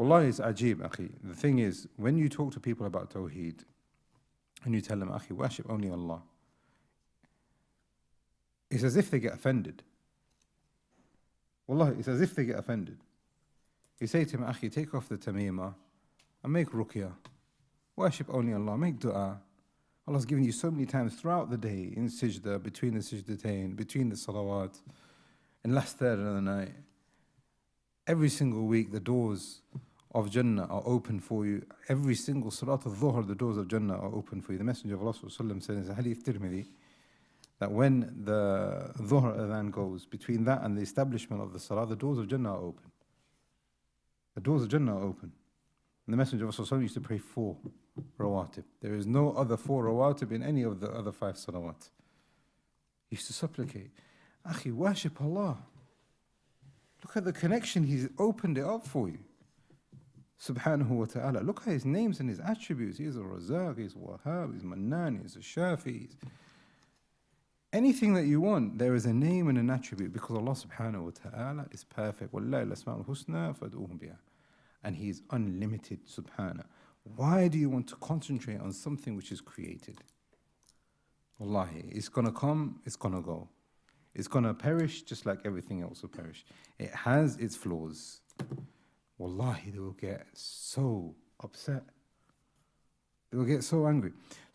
Wallahi, it's ajib, akhi. The thing is, when you talk to people about Tawheed, and you tell them, akhi, worship only Allah, it's as if they get offended. Wallahi, it's as if they get offended. You say to him, akhi, take off the tamima and make ruqya. Worship only Allah, make dua. Allah's given you so many times throughout the day, in sajda, between the sajdatain, between the salawat, in last third of the night. Every single week, the doors of Jannah are open for you. Every single salat al-dhuhr, the doors of Jannah are open for you. The Messenger of Allah said in the Hadith Tirmidhi that when the dhuhr adhan goes, between that and the establishment of the salah, the doors of Jannah are open. The doors of Jannah are open. And the Messenger of Allah used to pray 4 rawatib. There is no other 4 rawatib in any of the other 5 salawat. He used to supplicate, akhi, worship Allah. Look at the connection, He's opened it up for you. Subhanahu wa ta'ala. Look at His names and His attributes. He is a Razaq, He is Wahhab, He is Mannan, He is a Shafi. Anything that you want, there is a name and an attribute, because Allah subhanahu wa ta'ala is perfect. وَاللَّهِ الْأَسْمَاءُ الْحُسْنَى فَادْعُوهُ بِهَا. And He is unlimited, subhanahu. Why do you want to concentrate on something which is created? Wallahi, it's going to come, it's going to go. It's going to perish just like everything else will perish. It has its flaws. Wallahi, they will get so upset. They will get so angry.